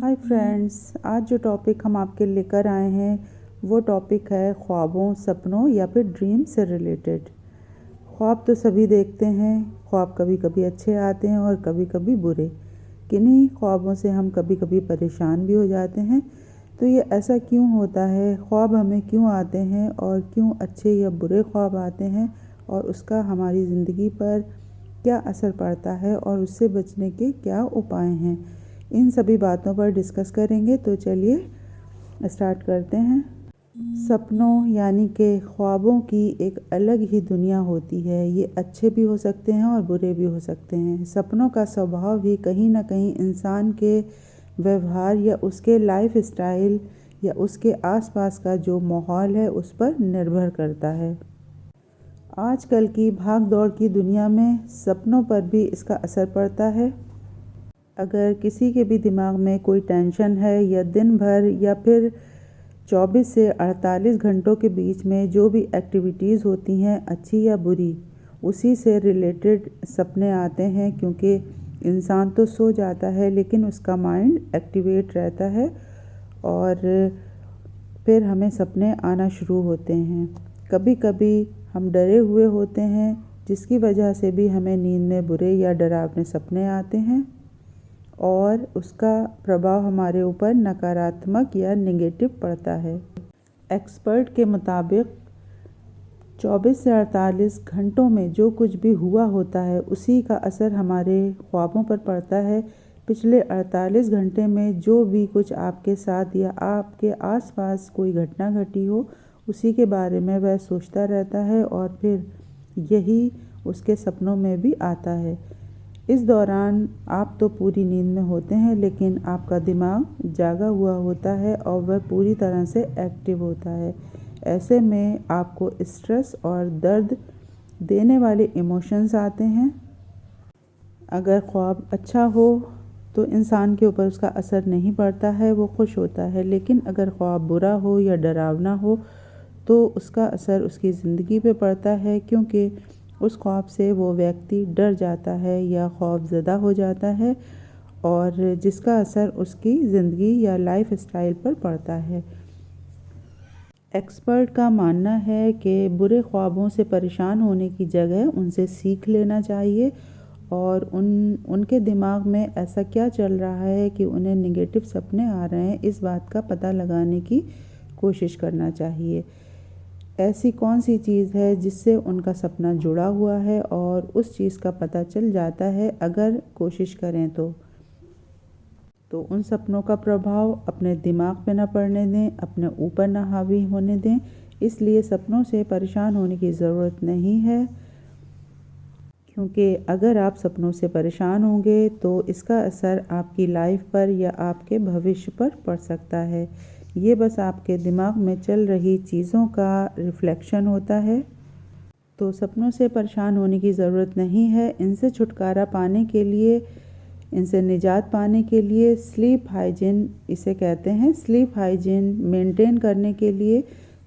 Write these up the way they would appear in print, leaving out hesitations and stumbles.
Hi friends, आज जो topic हम आपके लेकर आए हैं वो टॉपिक है ख्वाबों, सपनों या फिर ड्रीम से रिलेटेड। ख्वाब तो सभी देखते हैं। ख्वाब कभी कभी अच्छे आते हैं और कभी कभी बुरे। किन्हीं ख्वाबों से हम कभी कभी परेशान भी हो जाते हैं। तो ये ऐसा क्यों होता है? ख्वाब हमें क्यों आते हैं और क्यों अच्छे या बुरे ख्वाब आते हैं, और उसका हमारी ज़िंदगी पर क्या असर पड़ता है और उससे बचने के क्या उपाय हैं, इन सभी बातों पर डिस्कस करेंगे। तो चलिए स्टार्ट करते हैं। सपनों यानी कि ख्वाबों की एक अलग ही दुनिया होती है। ये अच्छे भी हो सकते हैं और बुरे भी हो सकते हैं। सपनों का स्वभाव भी कहीं ना कहीं इंसान के व्यवहार या उसके लाइफ स्टाइल या उसके आसपास का जो माहौल है उस पर निर्भर करता है। आजकल की भाग दौड़ की दुनिया में सपनों पर भी इसका असर पड़ता है। अगर किसी के भी दिमाग में कोई टेंशन है या दिन भर या फिर 24 से 48 घंटों के बीच में जो भी एक्टिविटीज़ होती हैं, अच्छी या बुरी, उसी से रिलेटेड सपने आते हैं। क्योंकि इंसान तो सो जाता है लेकिन उसका माइंड एक्टिवेट रहता है और फिर हमें सपने आना शुरू होते हैं। कभी कभी हम डरे हुए होते हैं, जिसकी वजह से भी हमें नींद में बुरे या डरावने सपने आते हैं और उसका प्रभाव हमारे ऊपर नकारात्मक या नेगेटिव पड़ता है। एक्सपर्ट के मुताबिक 24 से 48 घंटों में जो कुछ भी हुआ होता है उसी का असर हमारे ख्वाबों पर पड़ता है। पिछले 48 घंटे में जो भी कुछ आपके साथ या आपके आसपास कोई घटना घटी हो, उसी के बारे में वह सोचता रहता है और फिर यही उसके सपनों में भी आता है। इस दौरान आप तो पूरी नींद में होते हैं लेकिन आपका दिमाग जागा हुआ होता है और वह पूरी तरह से एक्टिव होता है। ऐसे में आपको स्ट्रेस और दर्द देने वाले इमोशंस आते हैं। अगर ख्वाब अच्छा हो तो इंसान के ऊपर उसका असर नहीं पड़ता है, वो खुश होता है। लेकिन अगर ख्वाब बुरा हो या डरावना हो तो उसका असर उसकी ज़िंदगी पे पड़ता है, क्योंकि उस ख्वाब से वो व्यक्ति डर जाता है या खौफज़दा हो जाता है और जिसका असर उसकी ज़िंदगी या लाइफ स्टाइल पर पड़ता है। एक्सपर्ट का मानना है कि बुरे ख्वाबों से परेशान होने की जगह उनसे सीख लेना चाहिए और उनके दिमाग में ऐसा क्या चल रहा है कि उन्हें नेगेटिव सपने आ रहे हैं, इस बात का पता लगाने की कोशिश करना चाहिए। ऐसी कौन सी चीज़ है जिससे उनका सपना जुड़ा हुआ है और उस चीज़ का पता चल जाता है अगर कोशिश करें तो उन सपनों का प्रभाव अपने दिमाग पे ना पड़ने दें, अपने ऊपर ना हावी होने दें। इसलिए सपनों से परेशान होने की ज़रूरत नहीं है, क्योंकि अगर आप सपनों से परेशान होंगे तो इसका असर आपकी लाइफ पर या आपके भविष्य पर पड़ सकता है। ये बस आपके दिमाग में चल रही चीज़ों का रिफ्लेक्शन होता है। तो सपनों से परेशान होने की ज़रूरत नहीं है। इनसे छुटकारा पाने के लिए, इनसे निजात पाने के लिए स्लीप हाइजीन इसे कहते हैं, स्लीप हाइजीन मेंटेन करने के लिए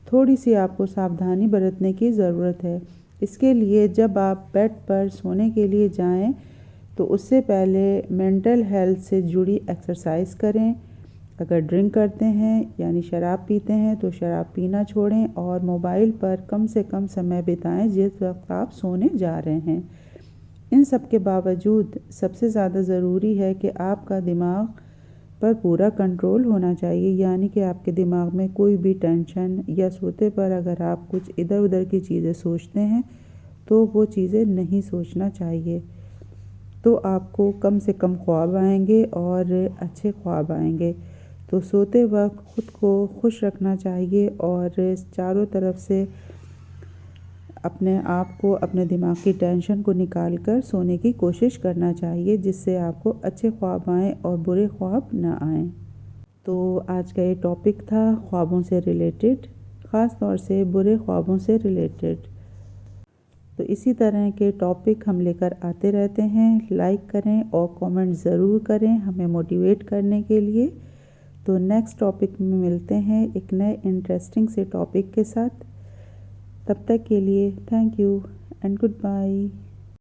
थोड़ी सी आपको सावधानी बरतने की ज़रूरत है। इसके लिए जब आप बेड पर सोने के लिए जाएं तो उससे पहले मेंटल हेल्थ से जुड़ी एक्सरसाइज करें। अगर ड्रिंक करते हैं यानी शराब पीते हैं तो शराब पीना छोड़ें और मोबाइल पर कम से कम समय बिताएं जिस वक्त आप सोने जा रहे हैं। इन सब के बावजूद सबसे ज़्यादा ज़रूरी है कि आपका दिमाग पर पूरा कंट्रोल होना चाहिए, यानी कि आपके दिमाग में कोई भी टेंशन या सोते पर अगर आप कुछ इधर उधर की चीज़ें सोचते हैं तो वो चीज़ें नहीं सोचना चाहिए। तो आपको कम से कम ख्वाब आएंगे और अच्छे ख्वाब आएंगे। तो सोते वक्त ख़ुद को खुश रखना चाहिए और चारों तरफ से अपने आप को, अपने दिमाग की टेंशन को निकाल कर सोने की कोशिश करना चाहिए, जिससे आपको अच्छे ख्वाब आएँ और बुरे ख्वाब ना आएँ। तो आज का ये टॉपिक था ख्वाबों से रिलेटेड, ख़ास तौर से बुरे ख्वाबों से रिलेटेड। तो इसी तरह के टॉपिक हम लेकर आते रहते हैं। लाइक करें और कमेंट ज़रूर करें हमें मोटिवेट करने के लिए। तो नेक्स्ट टॉपिक में मिलते हैं एक नए इंटरेस्टिंग से टॉपिक के साथ। तब तक के लिए thank you and good bye.